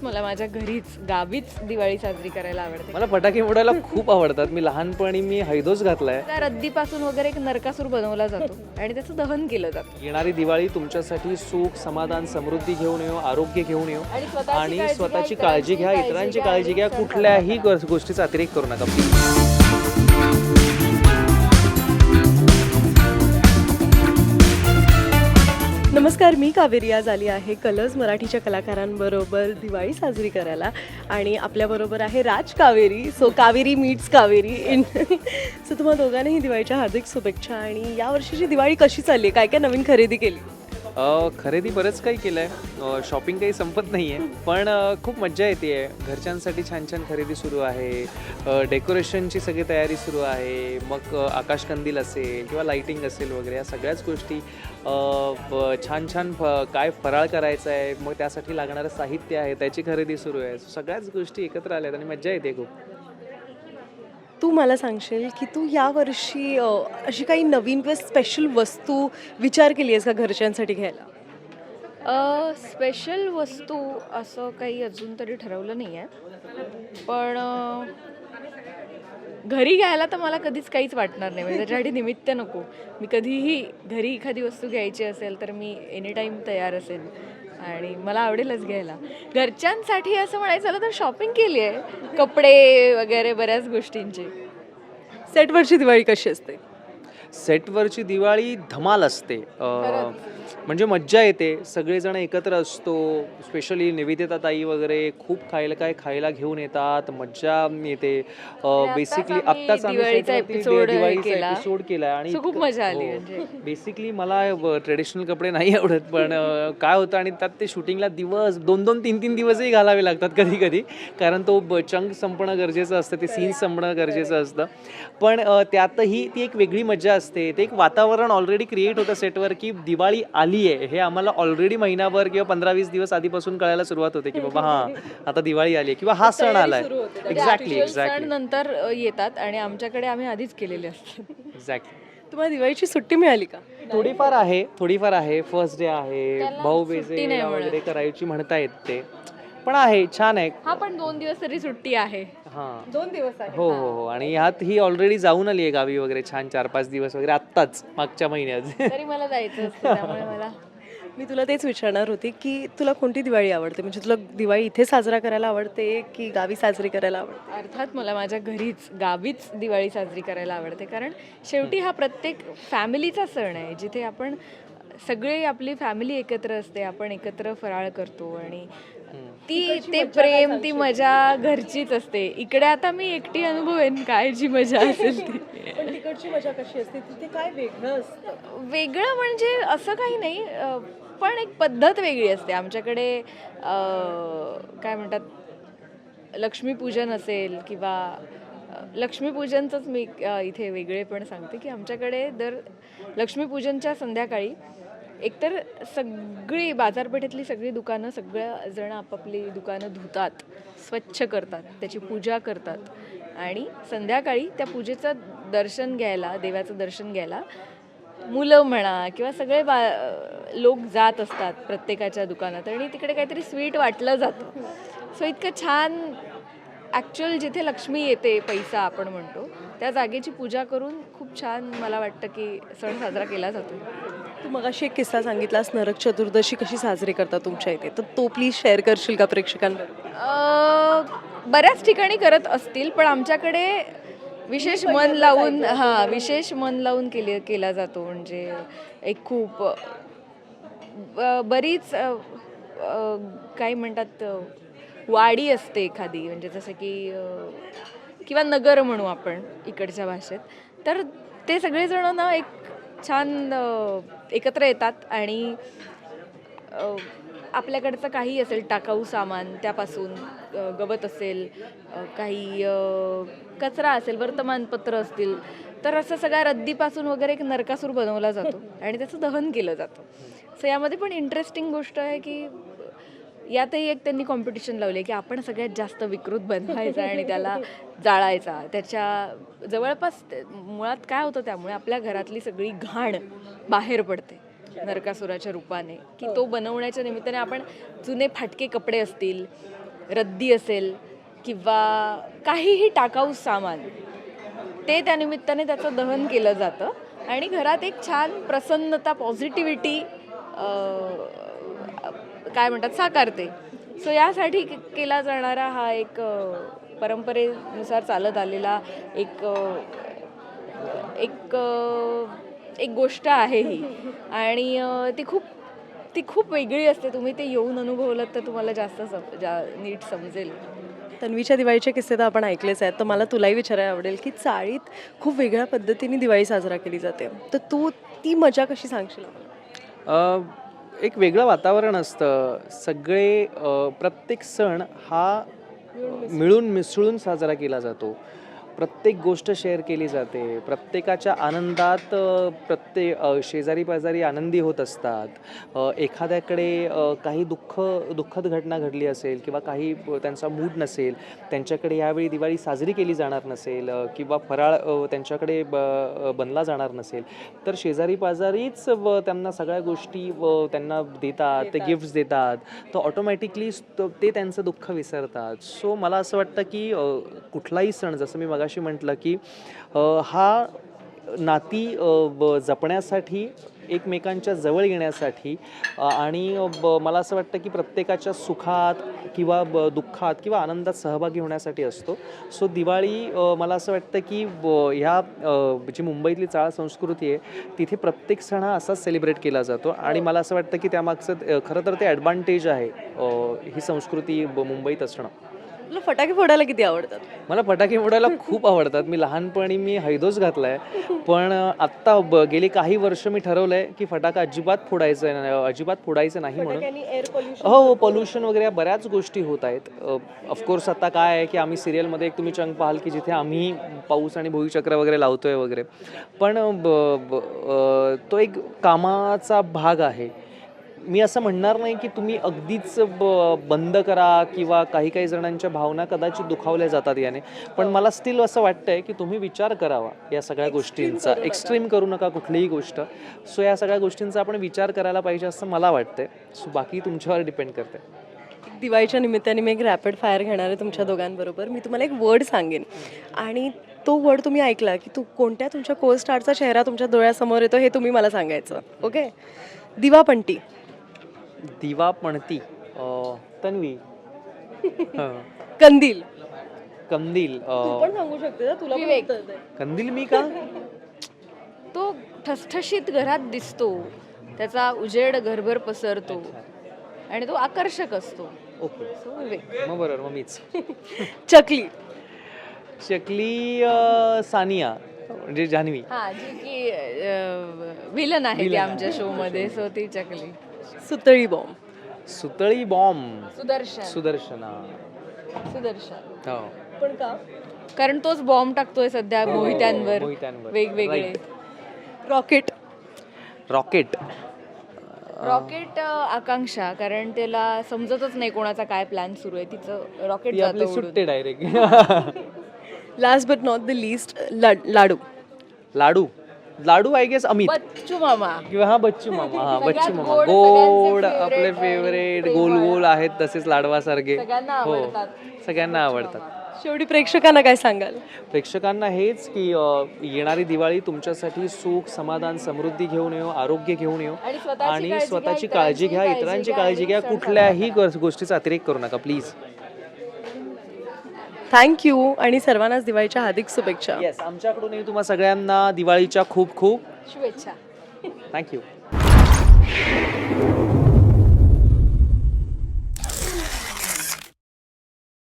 अर्थात मला माझ्या घरीच गावीच दिवाळी साजरी करायला आवडते. मला फटाके फोडायला खूप आवडतात. मी लहानपणी हैदोस घातलाय. त्या रद्दीपासून वगैरे एक नरकासूर बनवला जातो आणि त्याचं दहन केलं जातं. येणारी दिवाळी तुमच्यासाठी सुख, समाधान, समृद्धी घेऊन येऊ, आरोग्य घेऊन येऊ आणि स्वतःची काळजी घ्या, इतरांची काळजी घ्या. कुठल्याही गोष्टीचा अतिरेक करू नका प्लीज. नमस्कार, मी कावेरी आज आली आहे कलर्स मराठीच्या कलाकारांबरोबर दिवाळी साजरी करायला आणि आपल्याबरोबर आहे Raj Kaveri. So Kaveri meets Kaveri so तुम्हा दोघांनाही दिवाळीच्या हार्दिक शुभेच्छा. आणि यावर्षीची दिवाळी कशी चालली आहे? काय काय नवीन खरेदी केली? खरेदी बरंच काही केलं आहे. शॉपिंग काही संपत नाही आहे, पण खूप मज्जा येते आहे. घरच्यांसाठी छान छान खरेदी सुरू आहे, डेकोरेशनची सगळी तयारी सुरू आहे. मग आकाशकंदील असेल किंवा लाईटिंग असेल वगैरे या सगळ्याच गोष्टी, छान छान काय फराळ करायचं आहे, मग त्यासाठी लागणारं साहित्य आहे त्याची खरेदी सुरू आहे. सगळ्याच गोष्टी एकत्र आल्यात आणि मज्जा येते खूप. तू मला सांगशील की तू यावर्षी अशी काही नवीन किंवा स्पेशल वस्तू विचार केली आहेस का घरच्यांसाठी घ्यायला? स्पेशल वस्तू असं काही अजून तरी ठरवलं नाही आहे, पण घरी घ्यायला तर मला कधीच काहीच वाटणार नाही. म्हणजे त्याच्यासाठी निमित्त नको. मी कधीही घरी एखादी वस्तू घ्यायची असेल तर मी एनी टाईम तयार असेल आणि मला आवडेलच घ्यायला. घरच्यांसाठी असं म्हणायचं झालं तर शॉपिंग केली आहे, कपडे वगैरे बऱ्याच गोष्टींची. सेटवरची दिवाळी कशी असते? सेटवरची दिवाळी धमाल असते. म्हणजे मज्जा येते, सगळेजण एकत्र असतो. स्पेशली निवेदिता ताई वगैरे खूप खायला घेऊन येतात, मज्जा येते. बेसिकली आत्ताच आम्ही दिवाळीचा एपिसोड केला आणि खूप मजा आली. म्हणजे बेसिकली मला ट्रेडिशनल कपडे नाही आवडत, पण काय होतं आणि त्यात ते शूटिंगला दिवस 2-2-3-3 दिवसही घालावे लागतात कधी कधी, कारण तो चंक संपणं गरजेचं असतं, ते सीन्स संपणं गरजेचं असतं. पण त्यातही ती एक वेगळी मज्जा असते. ते एक वातावरण ऑलरेडी क्रिएट होतं सेटवर की दिवाळी आली आहे. हे आम्हाला ऑलरेडी महिनाभर किंवा 15-20 दिवस आधीपासून कळायला सुरुवात होते की बाबा हां, आता दिवाळी आली आहे किंवा हा सण आलाय. एक्झॅक्टली सण नंतर येतात आणि आमच्याकडे आम्ही आधीच केलेले असतात. एक्झॅक्टली. तुम्हाला दिवाळीची सुट्टी मिळाली का? थोडीफार आहे. फर्स्ट डे आहे, भाऊबीजे वगैरे करायची म्हणता येते, पण आहे, छान आहे. हा, पण 2 दिवस तरी सुट्टी आहे. हां, 2 दिवस आहे. हो हो हो. आणि ह्यात ही ऑलरेडी जाऊन आली आहे गावी वगैरे, छान 4-5 दिवस वगैरे आत्ताच मागच्या महिन्यात. तरी मला जायचं असतं, त्यामुळे मला मी तुला तेच विचारणार होती की तुला कोणती दिवाळी आवडते? म्हणजे तुला दिवाळी इथे साजरा करायला आवडते की गावी साजरी करायला आवडते? अर्थात मला माझ्या घरीच गावीच दिवाळी साजरी करायला आवडते, कारण शेवटी हा प्रत्येक फॅमिलीचा सण आहे, जिथे आपण सगळे आपली फॅमिली एकत्र असते, आपण एकत्र फराळ करतो आणि ते प्रेम, ती मजा घरचीच असते. इकडे आता मी एकटी अनुभवेन काय जी मजा असेल ती. पण तिकडची मजा कशी असते? तिथे काय वेगळं असतं? वेगळं म्हणजे असं काही नाही, पण एक पद्धत वेगळी असते. आमच्याकडे काय म्हणतात, लक्ष्मीपूजन असेल किंवा लक्ष्मीपूजनचंच मी इथे वेगळे पण सांगते की आमच्याकडे दर लक्ष्मीपूजनच्या संध्याकाळी एकतर सगळी बाजारपेठेतली सगळी दुकानं, सगळ्या जण आपापली दुकानं धुतात, स्वच्छ करतात, त्याची पूजा करतात आणि संध्याकाळी त्या पूजेचं दर्शन घ्यायला, देवाचं दर्शन घ्यायला मुलं म्हणा किंवा सगळे लोक जात असतात प्रत्येकाच्या दुकानात आणि तिकडे काहीतरी स्वीट वाटलं जातं. सो इतकं छान, ॲक्च्युअल जिथे लक्ष्मी येते, पैसा आपण म्हणतो, त्या जागेची पूजा करून खूप छान मला वाटतं की सण साजरा केला जातो. तू मगाशी एक किस्सा सांगितलास, नरक चतुर्दशी कशी साजरी करतात तुमच्या इथे, तर तो प्लीज शेअर करशील का प्रेक्षकांबरोबर? बऱ्याच ठिकाणी करत असतील, पण आमच्याकडे विशेष मन लावून केला जातो. म्हणजे एक खूप बरीच काय म्हणतात, वाडी असते एखादी, म्हणजे जसं की किंवा नगर म्हणू आपण इकडच्या भाषेत, तर ते सगळेजण ना एक छान एकत्र येतात आणि आपल्याकडचं काही असेल टाकाऊ सामान, त्यापासून गवत असेल, काही कचरा असेल, वर्तमानपत्र असतील, तर असं सगळ्या रद्दीपासून वगैरे एक नरकासूर बनवला जातो आणि त्याचं दहन केलं जातं. सो यामध्ये पण इंटरेस्टिंग गोष्ट आहे की यातही एक त्यांनी कॉम्पिटिशन लावली आहे की आपण सगळ्यात जास्त विकृत बनवायचा आणि त्याला जाळायचा. त्याच्या जवळपास मुळात काय होतं, त्यामुळे आपल्या घरातली सगळी घाण बाहेर पडते नरकासुराच्या रूपाने, की तो बनवण्याच्या निमित्ताने आपण जुने फाटके कपडे असतील, रद्दी असेल किंवा काहीही टाकाऊ सामान ते त्यानिमित्ताने त्याचं दहन केलं जातं आणि घरात एक छान प्रसन्नता पॉझिटिव्हिटी काय म्हणतात साकारते. सो यासाठी केला जाणारा हा एक परंपरेनुसार चालत आलेला एक एक एक गोष्ट आहे ही आणि ती खूप वेगळी असते. तुम्ही ते येऊन अनुभवलं तर तुम्हाला जास्त नीट समजेल. तन्वीच्या दिवाळीचे किस्से तर आपण ऐकलेच आहेत, तर मला तुलाही विचारायला आवडेल की चाळीत खूप वेगळ्या पद्धतीने दिवाळी साजरा केली जाते, तर तू ती मजा कशी सांगशील आम्हाला? एक वेगळं वातावरण असतं. सगळे प्रत्येक सण हा मिळून मिसळून साजरा केला जातो. प्रत्येक गोष्ट शेअर केली जाते. प्रत्येकाच्या आनंदात शेजारी पाजारी आनंदी होत असतात. एखाद्याकडे काही दुःखद घटना घडली असेल किंवा काही त्यांचा मूड नसेल, त्यांच्याकडे यावेळी दिवाळी साजरी केली जाणार नसेल किंवा फराळ त्यांच्याकडे बनला जाणार नसेल, तर शेजारी पाजारीच त्यांना सगळ्या गोष्टी त्यांना देतात, ते गिफ्ट्स देतात. तर ऑटोमॅटिकली ते त्यांचं दुःख विसरतात. सो मला असं वाटतं की कुठलाही सण, जसं मी मगाशी म्हटलं की हा नाती जपण्यासाठी, एकमेकांच्या जवळ येण्यासाठी आणि मला असं वाटतं की प्रत्येकाच्या सुखात किंवा दुःखात किंवा आनंदात सहभागी होण्यासाठी असतो. सो दिवाळी मला असं वाटतं की ह्या जी मुंबईतली चाळ संस्कृती आहे तिथे प्रत्येक सण हा असाच सेलिब्रेट केला जातो आणि मला असं वाटतं की त्यामागचं खरं तर ते ॲडव्हान्टेज आहे ही संस्कृती मुंबईत असणं. तुला फटाके फोडायला किती आवडतात? मला फटाके फोडायला खूप आवडतात. मी लहानपणी हैदोस घातला आहे, पण आत्ता गेली काही वर्ष मी ठरवलं आहे की फटाका अजिबात फोडायचं नाही म्हणून. फटाक्यांनी एअर पोल्युशन हो, पोल्युशन वगैरे बऱ्याच गोष्टी होत आहेत. ऑफकोर्स आता काय आहे की आम्ही सिरियलमध्ये एक तुम्ही चंक पाहाल की जिथे आम्ही पाऊस आणि भुईचक्र वगैरे लावतोय वगैरे, पण तो एक कामाचा भाग आहे. मी असं म्हणणार नाही की तुम्ही अगदीच बंद करा किंवा काही जणांच्या भावना कदाचित दुखावल्या जातात याने, पण मला स्टील असं वाटतंय की तुम्ही विचार करावा या सगळ्या गोष्टींचा. एक्स्ट्रीम करू नका कुठलीही गोष्ट. सो या सगळ्या गोष्टींचा आपण विचार करायला पाहिजे असं मला वाटतंय. सो बाकी तुमच्यावर डिपेंड करते. दिवाळीच्या निमित्ताने मी एक रॅपिड फायर घेणार आहे तुमच्या दोघांबरोबर. मी तुम्हाला एक वर्ड सांगेन आणि तो वर्ड तुम्ही ऐकला की तुमच्या को स्टारचा चेहरा तुमच्या डोळ्यासमोर येतो हे तुम्ही मला सांगायचं. ओके? दिवापंटी. दिवापणती. तन्वी. कंदील. कंदील. तू पण सांगू शकते ना, तुला पण विवेक. उत्तर दे. कंदील मी का? तो ठसठशीत घरात दिसतो, त्याचा उजेड घरभर पसरतो आणि तो आकर्षक असतो. ओके, सो विवेक. मग बरोबर, मग मीच. चकली. चकली सानिया म्हणजे जान्हवी. हा, जी की विलन आहे ती आमच्या शो मध्ये. सो ती चकली. सुतळी बॉम्ब. सुतळी बॉम्ब. सुदर्शन. सुदर्शना. हो. पण का? कारण तोच बॉम्ब टाकतोय सध्या मोहित्यांवर मोहित्यांवर. वेगवेगळे. Right. रॉकेट. रॉकेट. रॉकेट आकांक्षा, कारण त्याला समजतच नाही कोणाचा काय प्लॅन सुरू आहे. तिचं रॉकेट ती आपली जातं सुट्टे उडून. Direct. Last but not the least Ladoo. Ladoo I guess Amit Bachchu मामा. किंवा हा बच्चू मामा. हा सगळ्यात बच्चू मामा गोड, गोड सगळ्यांचे आपले favorite फेवरेट, आणि गोल प्रेमळ. गोल आहेत तसेच लाडवासारखे. सगळ्यांना हो, आवडतात. सगळ्यांना आवडतात. शेवटी प्रेक्षकांना काय सांगाल? प्रेक्षकांना हेच की येणारी दिवाळी तुमच्यासाठी सुख, समाधान, समृद्धी घेऊन येऊ, आरोग्य घेऊन येऊ आणि स्वतःची काळजी घ्या, इतरांची काळजी घ्या. कुठल्याही गोष्टीचा अतिरेक करू नका प्लीज. थँक्यू आणि सर्वांनाच दिवाळीच्या हार्दिक शुभेच्छा. येस, आमच्याकडूनही तुम्हा सगळ्यांना दिवाळीच्या खूप खूप शुभेच्छा. थँक्यू.